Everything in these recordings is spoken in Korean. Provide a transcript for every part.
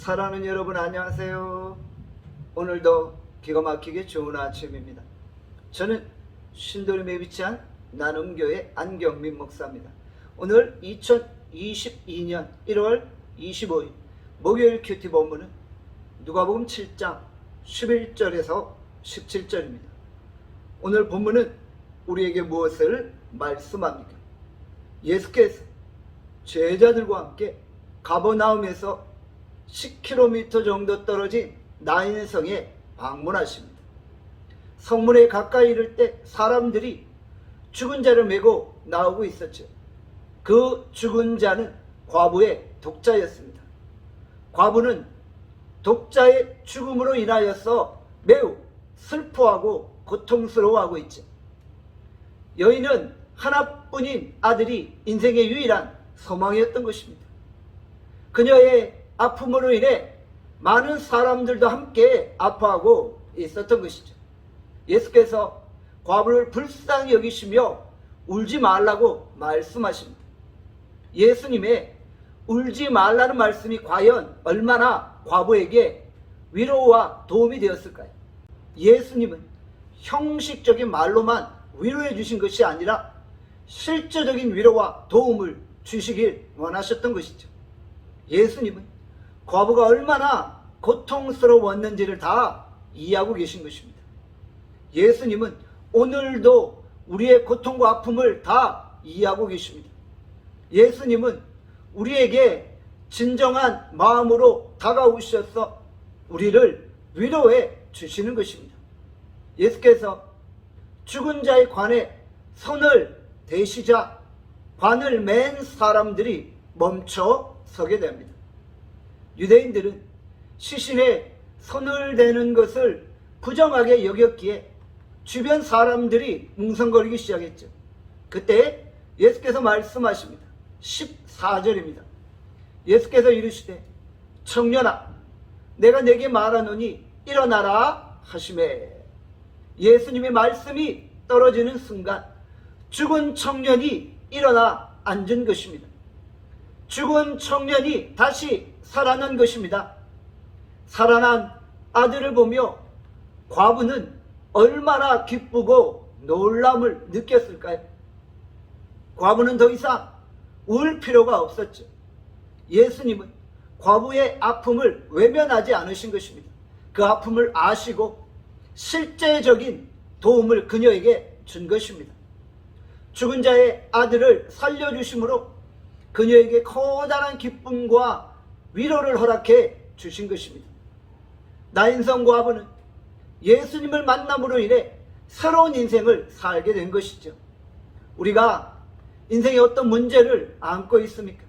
사랑하는 여러분 안녕하세요. 오늘도 기가 막히게 좋은 아침입니다. 저는 신도림에 위치한 나눔교회 안경민 목사입니다. 오늘 2022년 1월 25일 목요일 큐티 본문은 누가복음 7장 11절에서 17절입니다. 오늘 본문은 우리에게 무엇을 말씀합니까? 예수께서 제자들과 함께 가버나움에서 10km 정도 떨어진 나인성에 방문하십니다. 성문에 가까이 이를 때 사람들이 죽은 자를 메고 나오고 있었죠. 그 죽은 자는 과부의 독자였습니다. 과부는 독자의 죽음으로 인하여서 매우 슬퍼하고 고통스러워하고 있죠. 여인은 하나뿐인 아들이 인생의 유일한 소망이었던 것입니다. 그녀의 아픔으로 인해 많은 사람들도 함께 아파하고 있었던 것이죠. 예수께서 과부를 불쌍히 여기시며 울지 말라고 말씀하십니다. 예수님의 울지 말라는 말씀이 과연 얼마나 과부에게 위로와 도움이 되었을까요? 예수님은 형식적인 말로만 위로해 주신 것이 아니라 실제적인 위로와 도움을 주시길 원하셨던 것이죠. 예수님은 과부가 얼마나 고통스러웠는지를 다 이해하고 계신 것입니다. 예수님은 오늘도 우리의 고통과 아픔을 다 이해하고 계십니다. 예수님은 우리에게 진정한 마음으로 다가오셔서 우리를 위로해 주시는 것입니다. 예수께서 죽은 자의 관에 손을 대시자 관을 맨 사람들이 멈춰 서게 됩니다. 유대인들은 시신에 손을 대는 것을 부정하게 여겼기에 주변 사람들이 뭉성거리기 시작했죠. 그때 예수께서 말씀하십니다. 14절입니다. 예수께서 이르시되 청년아 내가 내게 말하노니 일어나라 하시매. 예수님의 말씀이 떨어지는 순간 죽은 청년이 일어나 앉은 것입니다. 죽은 청년이 다시 살아난 것입니다. 살아난 아들을 보며 과부는 얼마나 기쁘고 놀람을 느꼈을까요? 과부는 더 이상 울 필요가 없었죠. 예수님은 과부의 아픔을 외면하지 않으신 것입니다. 그 아픔을 아시고 실제적인 도움을 그녀에게 준 것입니다. 죽은 자의 아들을 살려주심으로 그녀에게 커다란 기쁨과 위로를 허락해 주신 것입니다. 나인성 과부는 예수님을 만남으로 인해 새로운 인생을 살게 된 것이죠. 우리가 인생에 어떤 문제를 안고 있습니까?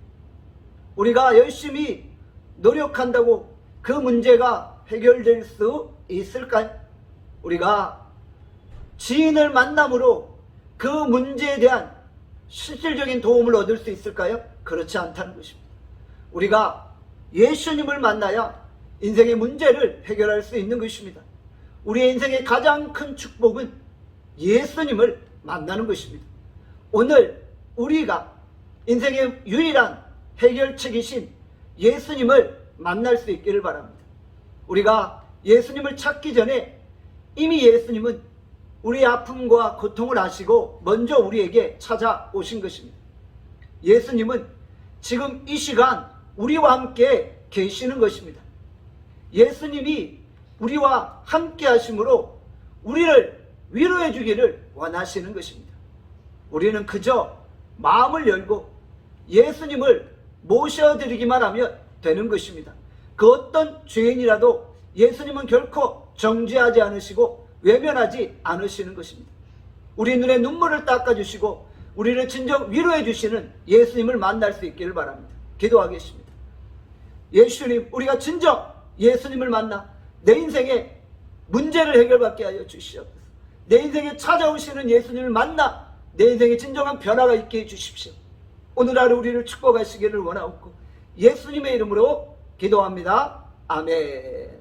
우리가 열심히 노력한다고 그 문제가 해결될 수 있을까요? 우리가 지인을 만남으로 그 문제에 대한 실질적인 도움을 얻을 수 있을까요? 그렇지 않다는 것입니다. 우리가 예수님을 만나야 인생의 문제를 해결할 수 있는 것입니다. 우리의 인생의 가장 큰 축복은 예수님을 만나는 것입니다. 오늘 우리가 인생의 유일한 해결책이신 예수님을 만날 수 있기를 바랍니다. 우리가 예수님을 찾기 전에 이미 예수님은 우리의 아픔과 고통을 아시고 먼저 우리에게 찾아오신 것입니다. 예수님은 지금 이 시간 우리와 함께 계시는 것입니다. 예수님이 우리와 함께 하심으로 우리를 위로해 주기를 원하시는 것입니다. 우리는 그저 마음을 열고 예수님을 모셔드리기만 하면 되는 것입니다. 그 어떤 죄인이라도 예수님은 결코 정죄하지 않으시고 외면하지 않으시는 것입니다. 우리 눈에 눈물을 닦아주시고 우리를 진정 위로해 주시는 예수님을 만날 수 있기를 바랍니다. 기도하겠습니다. 예수님, 우리가 진정 예수님을 만나 내 인생의 문제를 해결받게 하여 주시옵소서. 내 인생에 찾아오시는 예수님을 만나 내 인생에 진정한 변화가 있게 해주십시오. 오늘 하루 우리를 축복하시기를 원하옵고 예수님의 이름으로 기도합니다. 아멘.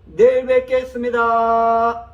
내일 뵙겠습니다.